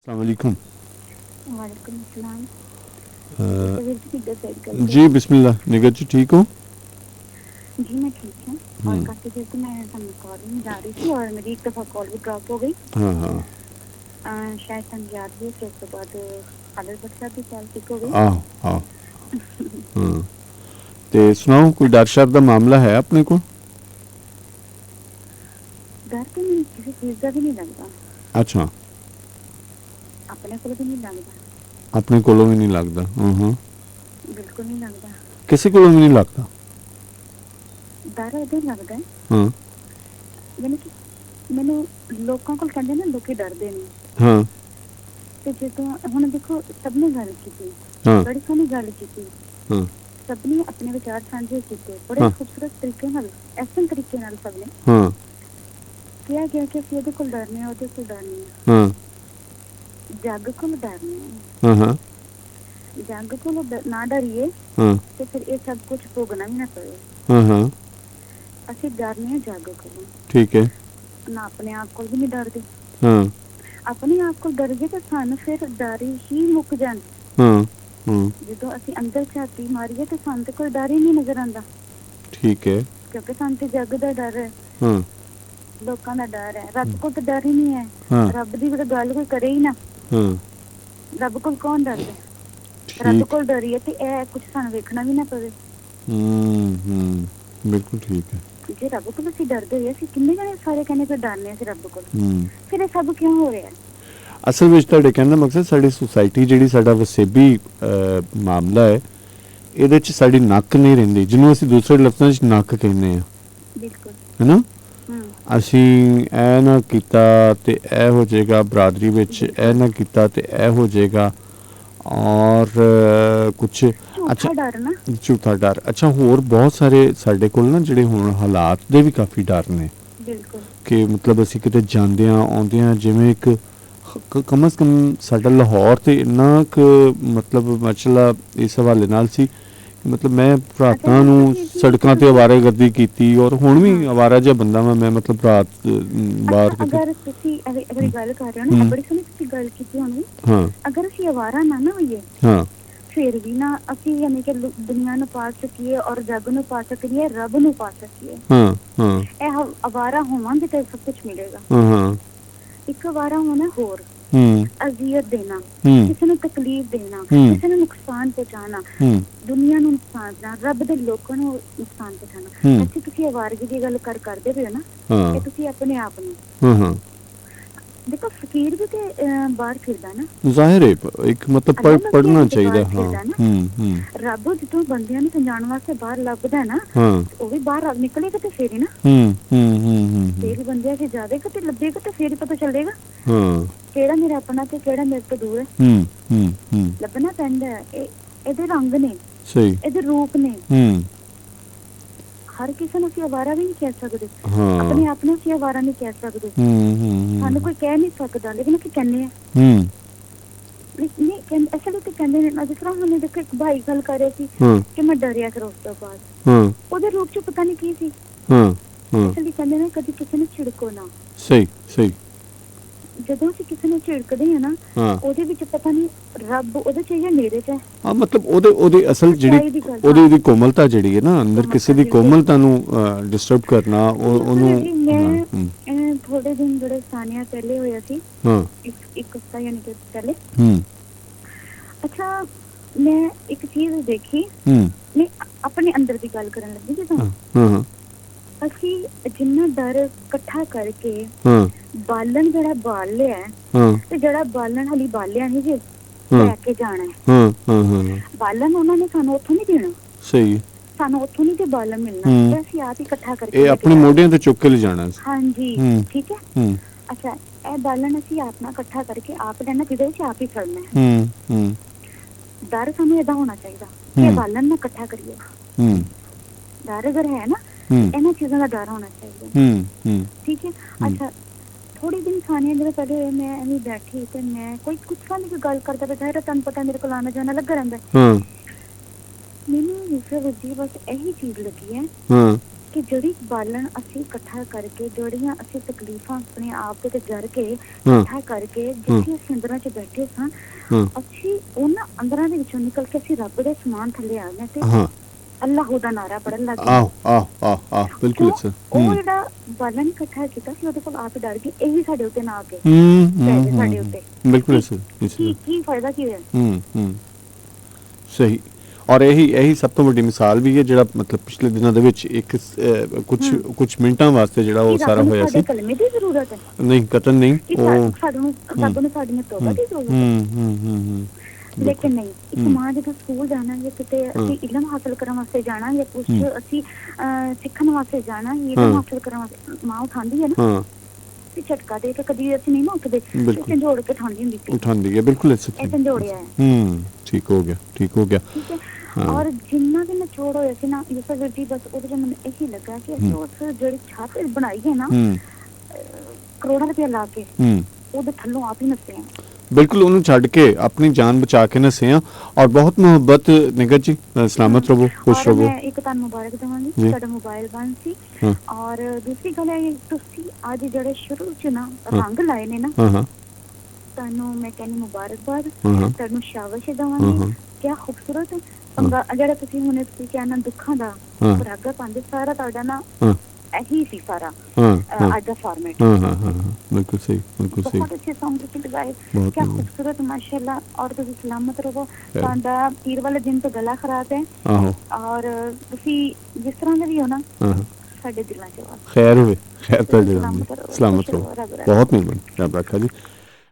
अस्सलाम वालेकुम। वालेकुम अस्सलाम। अ, तबीयत किधर साइड करते जी बिस्मिल्लाह। निगत जी ठीक हो? जी मैं ठीक हूँ। और हम्म, काफ़ी देर से मैं कॉल में जा रही थी और मेरी एक दफ़ा कॉल भी ड्रॉप हो गई। हाँ हाँ। शायद ਸਾਨੂੰ याद भी है फिर उसके बाद आदर बट साहब भी कॉल पिक हो गई। आहो आहो। हाँ, ते सुनाओ कोई डर शर दा मामला है अपने को? डर तो नहीं किसी चीज़ का भी नहीं लगता, अच्छा, अपने को भी नहीं लगता, अपने कोलों भी नहीं लगता। हाँ, बिल्कुल नहीं लगता। किसी कोलों भी नहीं लगता। डर उਦੋਂ लगਦਾ ਹੈ हाँ ਯਾਨੀ ਕਿ ਮੈਨੂੰ ਲੋਕਾਂ ਕੋਲ ਕਹਿੰਦੇ ਨਾ ਲੋਕੀ ਡਰਦੇ ਨੇ हाँ ਤੇ ਜਦੋਂ ਹੁਣ ਦੇਖੋ ਸਭ ਨੇ ਗੱਲ ਕੀਤੀ, हाँ ਬੜੀ ਸੋਹਣੀ ਗੱਲ ਕੀਤੀ, हाँ ਸਭ ਨੇ ਆਪਣੇ ਵਿਚਾਰ ਸਾਂਝੇ ਕੀਤੇ ਬੜੇ हाँ ਖੂਬਸੂਰਤ ਤਰੀਕੇ ਨਾਲ, ਐਸੇ ਤਰੀਕੇ ਨਾਲ ਸਭ ਨੇ हाँ ਕਿਹਾ ਗਿਆ ਕਿ ਅਸੀਂ ਉਹਦੇ ਕੋਲ ਡਰਨੇ ਆ, ਉਹਦੇ ਕੋਲ ਡਰਨੇ ਆ, हाँ ਜੱਗ ਕੋਲ ਡਰਨੇ हाँ हाँ ਆ, ਜੱਗ ਕੋਲੋਂ ਨਾ ਡਰੀਏ हाँ ਤੇ ਫਿਰ ਇਹ ਸਭ ਕੁਝ ਭੋਗਣਾ ਵੀ ਨਾ ਪਵੇ। हाँ हाँ ਅਸੀਂ ਡਰਨੇ ਆ ਜੱਗ ਕੋਲੋਂ, ठीक है। ਨਾ ਆਪਣੇ ਆਪ ਕੋਲ ਵੀ ਨਹੀਂ ਡਰਦੇ। हाँ ਆਪਣੇ ਆਪ ਕੋਲ ਡਰ ਗਏ ਤਾਂ ਸਾਨੂੰ ਫਿਰ ਡਰ ਹੀ ਮੁੱਕ ਜਾਣ। हाँ हाँ ਜਦੋਂ ਅਸੀਂ ਅੰਦਰ ਝਾਤੀ ਮਾਰੀਏ ਤਾਂ ਸਾਨੂੰ ਤੇ ਕੋਈ ਡਰ ਹੀ ਨਹੀਂ ਨਜ਼ਰ ਆਉਂਦਾ, ठीक है। ਕਿਉਂਕਿ ਸਾਨੂੰ ਤੇ ਜੱਗ ਦਾ ਡਰ ਹੈ, हाँ ਲੋਕਾਂ ਦਾ ਡਰ ਹੈ, ਰੱਬ ਕੋਲ ਤਾਂ ਡਰ ਹੀ ਨਹੀਂ ਹੈ। हाँ ਰੱਬ ਦੀ ਤਾਂ ਗੱਲ ਕੋਈ ਕਰੇ ਹੀ ਨਾ, हाँ ਰੱਬ ਕੋਲ ਕੌਣ ਡਰਦਾ? ਰੱਬ ठीक। ਕੋਲ ਡਰੀਏ ਤੇ ਇਹ ਕੁਝ ਸਾਨੂੰ ਵੇਖਣਾ ਵੀ ਨਾ ਪਵੇ। बिल्कुल ठीक है। ਜੇ ਰੱਬ ਕੋਲ ਅਸੀਂ ਡਰਦੇ ਹੋਈਏ, ਅਸੀਂ ਕਿੰਨੇ ਜਣੇ ਸਾਰੇ ਕਹਿੰਦੇ ਕਿ ਡਰਨੇ ਅਸੀਂ ਰੱਬ ਕੋਲ, ਫਿਰ ਇਹ ਸਭ ਕਿਉਂ ਹੋ ਰਿਹਾ? ਅਸਲ ਵਿੱਚ ਤੁਹਾਡੇ ਕਹਿਣ ਦਾ ਮਕਸਦ ਸਾਡੀ ਸੁਸਾਇਟੀ ਜਿਹੜੀ ਸਾਡਾ ਵਸੇਬੀ ਮਾਮਲਾ ਹੈ ਇਹਦੇ 'ਚ ਸਾਡੀ ਨੱਕ ਨਹੀਂ ਰਹਿੰਦੀ, ਜਿਹਨੂੰ ਅਸੀਂ ਦੂਸਰੇ ਲਫ਼ਜ਼ਾਂ 'ਚ ਨੱਕ ਕਹਿੰਦੇ ਹਾਂ, ਬਿਲਕੁਲ। ਹੈ ਨਾ। ਅਸੀਂ ਇਹ ਨਾ ਕੀਤਾ ਤੇ ਇਹ ਹੋ ਜਾਏਗਾ, ਬਰਾਦਰੀ ਵਿੱਚ ਇਹ ਨਾ ਕੀਤਾ ਤੇ ਇਹ ਹੋ ਜਾਏਗਾ, ਔਰ ਕੁਛ ਝੂਠਾ ਡਰ ਨਾ, ਝੂਠਾ ਡਰ। ਅੱਛਾ, ਹੋਰ ਬਹੁਤ ਸਾਰੇ ਸਾਡੇ ਕੋਲ ਨਾ ਜਿਹੜੇ ਹੁਣ ਹਾਲਾਤ ਦੇ ਵੀ ਕਾਫੀ ਡਰ ਨੇ ਬਿਲਕੁਲ ਕਿ ਮਤਲਬ ਅਸੀਂ ਕਿਤੇ ਜਾਂਦਿਆਂ ਆਉਂਦਿਆਂ, ਜਿਵੇਂ ਇੱਕ ਕਮ ਅਜ਼ ਕਮ ਸਾਡਾ ਲਾਹੌਰ ਤੇ ਇੰਨਾ ਕੁ ਮਤਲਬ ਮਾਸ਼ਾਅੱਲਾ ਇਸ ਹਵਾਲੇ ਨਾਲ ਸੀ ਕਿ ਮਤਲਬ ਮੈਂ ਰਾਤਾਂ ਨੂੰ ਸੜਕਾਂ ਤੇ ਅਵਾਰਾਗਰਦੀ ਕੀਤੀ, ਔਰ ਹੁਣ ਵੀ ਅਵਾਰਾ ਜਿਹਾ ਬੰਦਾ ਵਾਂ ਮੈਂ, ਮਤਲਬ ਰਾਤ ਬਾਹਰ ਕਿਤੇ। ਅਗਰ ਤੁਸੀਂ ਅਗਰ ਗੱਲ ਕਰ ਰਹੇ ਹੋ ਨਾ, ਬੜੀ ਸੋਹਣੀ ਤੁਸੀਂ ਗੱਲ ਕੀਤੀ ਹੋਣੀ। ਹਾਂ ਅਗਰ ਅਸੀਂ ਅਵਾਰਾ ਨਾ ਹੋਈਏ, ਹਾਂ ਫਿਰ ਵੀ ਨਾ ਅਸੀਂ ਯਾਨੀ ਕਿ ਦੁਨੀਆ ਨੂੰ ਪਾ ਸਕੀਏ ਔਰ ਜੱਗ ਨੂੰ ਪਾ ਸਕੀਏ, ਰੱਬ ਨੂੰ ਪਾ ਸਕੀਏ। ਹਾਂ ਹਾਂ ਇਹ ਅਵਾਰਾ ਹੋਵਾਂਗੇ ਤਾਂ ਸਭ ਕੁਝ ਮਿਲੇਗਾ। ਹਾਂ ਹਾਂ ਇੱਕ ਅਵਾਰਾ ਹੋਣਾ ਹੋਰ, ਅਜ਼ੀਅਤ ਦੇਣਾ, ਕਿਸੇ ਨੂੰ ਤਕਲੀਫ ਦੇਣਾ, ਕਿਸੇ ਨੂੰ ਨੁਕਸਾਨ ਪਹੁੰਚਾਉਣਾ, ਦੁਨੀਆ ਨੂੰ ਨੁਕਸਾਨ ਦੇਣਾ, ਰੱਬ ਦੇ ਲੋਕਾਂ ਨੂੰ ਨੁਕਸਾਨ ਪਹੁੰਚਾਉਣਾ। ਇੱਥੇ ਤੁਸੀਂ ਅਵਾਰਗੀ ਦੀ ਗੱਲ ਕਰਦੇ ਪਏ ਹੋ ਨਾ, ਇਹ ਤੁਸੀਂ ਆਪਣੇ ਆਪ ਨੂੰ ਦੇਖੋ, ਫਕੀਰ ਵੀ ਤੇ ਬਾਹਰ ਫਿਰਦਾ ਨਾ, ਜ਼ਾਹਿਰ ਹੈ ਇੱਕ ਮਤਲਬ ਪੜ੍ਹਨਾ ਚਾਹੀਦਾ। ਰੱਬ ਜਦੋਂ ਬੰਦਿਆਂ ਨੂੰ ਸਮਝਾਉਣ ਵਾਸਤੇ ਬਾਹਰ ਲੱਭਦਾ ਨਾ, ਉਹ ਵੀ ਬਾਹਰ ਨਿਕਲੇਗਾ ਤੇ ਫੇਰ ਹੀ ਨਾ, ਫੇਰ ਹੀ ਬੰਦਿਆਂ ਚ ਜਾਵੇਗਾ ਤੇ ਲੱਭੇਗਾ ਤੇ ਫੇਰ ਹੀ ਪਤਾ ਚੱਲੇਗਾ ਕਿਹੜਾ ਮੇਰਾ ਆਪਣਾ ਤੇ ਕਿਹੜਾ ਮੇਰੇ ਤੋਂ ਦੂਰ ਹੈ। ਲੱਭਣਾ ਪੈਂਦਾ। ਇਹਦੇ ਰੰਗ ਨੇ, ਇਹਦੇ ਰੂਪ ਨੇ। ਹਰ ਕਿਸੇ ਨੂੰ ਅਸੀਂ ਅਵਾਰਾ ਵੀ ਨਹੀਂ ਕਹਿ ਸਕਦੇ, ਆਪਣੇ ਆਪ ਨੂੰ ਅਸੀਂ ਅਵਾਰਾ ਨਹੀਂ ਕਹਿ ਸਕਦੇ, ਸਾਨੂੰ ਕੋਈ ਕਹਿ ਨਹੀਂ ਸਕਦਾ, ਲੇਕਿਨ ਅਸੀਂ ਕਹਿੰਦੇ ਹਾਂ। ਅਸਲ ਵਿੱਚ ਕਹਿੰਦੇ ਨੇ, ਜਿਸ ਤਰ੍ਹਾਂ ਹੁਣ ਦੇਖੋ ਇੱਕ ਭਾਈ ਗੱਲ ਕਰ ਰਿਹਾ ਸੀ ਕਿ ਮੈਂ ਡਰਿਆ ਫਿਰ ਉਸ ਤੋਂ ਬਾਅਦ ਉਹਦੇ ਰੂਪ ਚ ਪਤਾ ਨਹੀਂ ਕੀ ਸੀ। ਅਸਲ ਵਿੱਚ ਕਹਿੰਦੇ ਨੇ ਕਦੀ ਕਿਸੇ ਨੂੰ ਛਿੜਕੋ ਨਾ। ਸਹੀ ਸਹੀ। ਜਦੋਂ ਅਸੀਂ ਕਿਸੇ ਨੂੰ ਝਿੜਕਦੇ ਹਾਂ ਨਾ, ਉਹਦੇ ਵਿੱਚ ਪਤਾ ਨਹੀਂ ਰੱਬ ਉਹਦੇ ਚ ਜਾਂ ਮੇਰੇ ਚ ਹੈ। ਹਾਂ, ਮਤਲਬ ਉਹਦੇ ਅਸਲ ਜਿਹੜੀ ਉਹਦੀ ਕੋਮਲਤਾ ਜਿਹੜੀ ਹੈ ਨਾ, ਅੰਦਰ ਕਿਸੇ ਦੀ ਕੋਮਲਤਾ ਨੂੰ ਡਿਸਟਰਬ ਕਰਨਾ, ਉਹਨੂੰ। ਮੈਂ ਥੋੜੇ ਦਿਨ ਬੜੇ ਸਾਨੀਆਂ ਪਹਿਲੇ ਹੋਇਆ ਸੀ, ਇੱਕ ਹਫ਼ਤਾ ਯਾਨੀ ਕਿ ਪਹਿਲੇ। ਅੱਛਾ, ਮੈਂ ਇੱਕ ਚੀਜ਼ ਦੇਖੀ, ਮੈਂ ਆਪਣੇ ਅੰਦਰ ਦੀ ਗੱਲ ਕਰਨ ਲੱਗੀ ਜਦੋਂ ਅਸੀਂ ਜਿੰਨਾ ਡਰ ਇਕੱਠਾ ਕਰਕੇ ਬਾਲਣ ਜਿਹੜਾ ਬਾਲ ਲਿਆ ਤੇ ਜਿਹੜਾ ਬਾਲਣ ਹਾਲੀ ਬਾਲਿਆ ਨਹੀਂ ਜੇ ਲੈ ਕੇ ਜਾਣਾ, ਬਾਲਣ ਉਹਨਾਂ ਨੇ ਸਾਨੂੰ ਉੱਥੋਂ ਨਹੀਂ ਦੇਣਾ। ਸਹੀ, ਸਾਨੂੰ ਉੱਥੋਂ ਨਹੀਂ ਤੇ ਬਾਲਣ ਮਿਲਣਾ, ਤੇ ਅਸੀਂ ਆਪ ਹੀ ਇਕੱਠਾ ਕਰਕੇ ਆਪਣੇ ਮੋਢਿਆਂ ਤੇ ਚੁੱਕ ਕੇ ਲਿਜਾਣਾ। ਹਾਂਜੀ, ਠੀਕ ਹੈ। ਅੱਛਾ, ਇਹ ਬਾਲਣ ਅਸੀਂ ਆਪ ਨਾਲ ਇਕੱਠਾ ਕਰਕੇ ਆਪ ਲੈਣਾ, ਜਿਹਦੇ ਵਿੱਚ ਆਪ ਹੀ ਚੜਨਾ। ਡਰ ਸਾਨੂੰ ਏਦਾਂ ਹੋਣਾ ਚਾਹੀਦਾ ਕਿ ਬਾਲਣ ਨਾ ਇਕੱਠਾ ਕਰੀਏ। ਡਰ ਅਗਰ ਹੈ ਨਾ, ਇਹਨਾਂ ਚੀਜ਼ਾਂ ਦਾ ਡਰ ਹੋਣਾ ਚਾਹੀਦਾ, ਠੀਕ ਹੈ। ਅੱਛਾ, ਥੋੜੀ ਦਿਨ ਸਾਨੀਆਂ ਜਦੋਂ ਪਹਿਲੇ ਹੋਏ, ਮੈਂ ਐਵੇਂ ਬੈਠੀ ਤੇ ਮੈਂ ਕੋਈ ਕੁਛ ਸਾਲ ਦੀ ਗੱਲ ਕਰਦਾ ਪਿਆ, ਤੁਹਾਨੂੰ ਪਤਾ ਮੇਰੇ ਕੋਲ ਆਉਣਾ ਜਾਣਾ ਲੱਗਾ ਰਹਿੰਦਾ। ਮੈਨੂੰ ਦੂਸਰੇ ਵਜੇ ਬਸ ਇਹੀ ਚੀਜ਼ ਲੱਗੀ ਹੈ ਕਿ ਜਿਹੜੀ ਬਾਲਣ ਅਸੀਂ ਇਕੱਠਾ ਕਰਕੇ, ਜਿਹੜੀਆਂ ਅਸੀਂ ਤਕਲੀਫਾਂ ਆਪਣੇ ਆਪ ਤੇ ਜਰ ਕੇ ਹਾਂ ਇਕੱਠਾ ਕਰਕੇ ਜਿੱਥੇ ਅਸੀਂ ਅੰਦਰਾਂ 'ਚ ਬੈਠੇ ਸਾਂ, ਹਾਂ ਅਸੀਂ ਉਹਨਾਂ ਅੰਦਰਾਂ ਦੇ ਵਿੱਚੋਂ ਨਿਕਲ ਕੇ ਅਸੀਂ ਰੱਬ ਦੇ ਸਮਾਨ ਥੱਲੇ ਆ ਗਏ ਤੇ ਹਾਂ ਅੱਲਾਹੂ ਦਾ ਨਾਰਾ ਪੜਨ ਲੱਗ ਗਏ। ਆਹ ਬਿਲਕੁਲ ਸਰ। ਉਹ ਜਿਹੜਾ ਬਾਲਣ ਇਕੱਠਾ ਕੀਤਾ ਸੀ ਉਹਦੇ ਕੋਲ ਆਪ ਡਰ ਗਈ, ਇਹੀ ਸਾਡੇ ਉੱਤੇ ਨਾ ਆ ਕੇ ਸਾਡੇ ਉੱਤੇ ਬਿਲਕੁਲ ਸਰ। ਕੀ ਫਾਇਦਾ ਕੀ ਹੋਇਆ? ਸਹੀ। ਔਰ ਇਹੀ ਸਭ ਤੋਂ ਵੱਡੀ ਮਿਸਾਲ ਵੀ ਹੈ ਜਿਹੜਾ ਮਤਲਬ ਪਿਛਲੇ ਦਿਨਾਂ ਦੇ ਵਿੱਚ ਇੱਕ ਕੁਝ ਮਿੰਟਾਂ ਵਾਸਤੇ ਜਿਹੜਾ ਉਹ ਸਾਰਾ ਹੋਇਆ ਸੀ। ਕਲਮੇ ਦੀ ਜ਼ਰੂਰਤ ਹੈ ਨਹੀਂ, ਕਤਲ ਨਹੀਂ, ਉਹ ਸਾਨੂੰ ਰੱਬ ਨੂੰ ਸਾਡੀਆਂ ਤੌਬਾ ਦੀ ਜ਼ਰੂਰਤ ਹੈ। ਲੇਕਿਨ ਨਹੀਂ, ਇੱਕ ਮਾਂ ਜਦੋਂ ਸਕੂਲ ਜਾਣਾਂਗੇ, ਕਿਤੇ ਅਸੀਂ ਇਲਮ ਹਾਸਲ ਕਰਨ ਵਾਸਤੇ ਜਾਣਾਂਗੇ, ਕੁਛ ਅਸੀਂ ਸਿੱਖਣ ਵਾਸਤੇ ਜਾਣਾਂਗੇ, ਇਲਮ ਹਾਸਲ ਕਰਨ ਵਾਸਤੇ ਮਾਂ ਉਠਾਉਂਦੀ ਹੈ ਨਾ, ਤੇ ਝਟਕਾ ਦੇ ਕੇ ਕਦੀ ਅਸੀਂ ਨਹੀਂ ਨਾ ਉੱਠਦੇ, ਝੰਜੋੜ ਕੇ ਉਠਾਉਂਦੀ ਹੈ। ਬਿਲਕੁਲ ਇਹ ਝੰਜੋੜਿਆ ਹੈ। ਠੀਕ ਹੋ ਗਿਆ, ਠੀਕ ਹੋ ਗਿਆ। ਠੀਕ ਹੈ। ਔਰ ਜਿੰਨਾ ਵੀ ਨਿਚੋੜ ਹੋਇਆ ਸੀ ਨਾ ਯੂਸਫ ਵੀਰ ਜੀ, ਬਸ ਉਹਦੇ 'ਚ ਮੈਨੂੰ ਇਹੀ ਲੱਗਾ ਕਿ ਅਸੀਂ ਉਸ ਜਿਹੜੀ ਛੱਤ ਬਣਾਈ ਹੈ ਨਾ ਕਰੋੜਾਂ ਰੁਪਇਆ ਲਾ ਕੇ, ਉਹਦੇ ਥੱਲੋਂ ਆਪ ਹੀ ਨੱਸੇ ਆ। ਬਿਲਕੁਲ, ਉਹਨੂੰ ਛੱਡ ਕੇ ਆਪਣੀ ਜਾਨ ਬਚਾ ਕੇ ਨੱਸੇ ਆ। ਔਰ ਬਹੁਤ ਮੁਹੱਬਤ ਨਿਗਰ ਜੀ, ਸਲਾਮਤ ਰਹੋ, ਖੁਸ਼ ਰਹੋ। ਮੈਂ ਇੱਕ ਤੁਹਾਨੂੰ ਮੁਬਾਰਕ ਦੇਵਾਂਗੀ, ਤੁਹਾਡਾ ਮੋਬਾਈਲ ਬੰਦ ਸੀ। ਔਰ ਦੂਸਰੀ ਗੱਲ ਹੈ, ਤੁਸੀਂ ਅੱਜ ਜਿਹੜੇ ਸ਼ੁਰੂ 'ਚ ਨਾ ਰੰਗ ਲਾਏ ਨੇ ਨਾ, ਤੁਹਾਨੂੰ ਮੈਂ ਕਹਿੰਦੀ ਮੁਬਾਰਕਬਾਦ, ਤੁਹਾਨੂੰ ਸ਼ਾਬਾਸ਼ ਦੇਵਾਂਗੀ। ਕਿਆ ਖੂਬਸੂਰਤ ਪੰਗਾ ਜਿਹੜਾ ਤੁਸੀਂ ਹੁਣੇ ਤੁਸੀਂ ਕਹਿਣਾ ਦੁੱਖਾਂ ਦਾ ਪਰਾਗਾ ਪਾਉਂਦੇ, ਸਾਰਾ ਤੁਹਾਡਾ ਨਾ ਇਹੀ ਸੀ ਸਾਰਾ ਅੱਜ ਦਾ ਫਾਰਮੈਟ। ਬਿਲਕੁਲ ਸਹੀ, ਬਿਲਕੁਲ ਸਹੀ। ਬਹੁਤ ਅੱਛੇ ਸੌਂਗ ਤੁਸੀਂ ਲਗਾਏ, ਕਿਆ ਖੂਬਸੂਰਤ, ਮਾਸ਼ਾਅੱਲਾ। ਔਰ ਤੁਸੀਂ ਸਲਾਮਤ ਰਹੋ। ਤੁਹਾਡਾ ਪੀਰ ਵਾਲੇ ਦਿਨ ਤੋਂ ਗਲਾ ਖਰਾਬ ਹੈ, ਔਰ ਤੁਸੀਂ ਜਿਸ ਤਰ੍ਹਾਂ ਦੇ ਵੀ ਹੋ ਨਾ, ਸਾਡੇ ਦਿਲਾਂ 'ਚ ਖੈਰ ਹੋਵੇ, ਖੈਰ ਤੁਹਾਡੇ ਸਲਾਮਤ ਰਹੋ। ਬਹੁਤ ਮਿਹਰਬਾਨੀ, ਰੱਬ ਰੱਖਾ ਜੀ।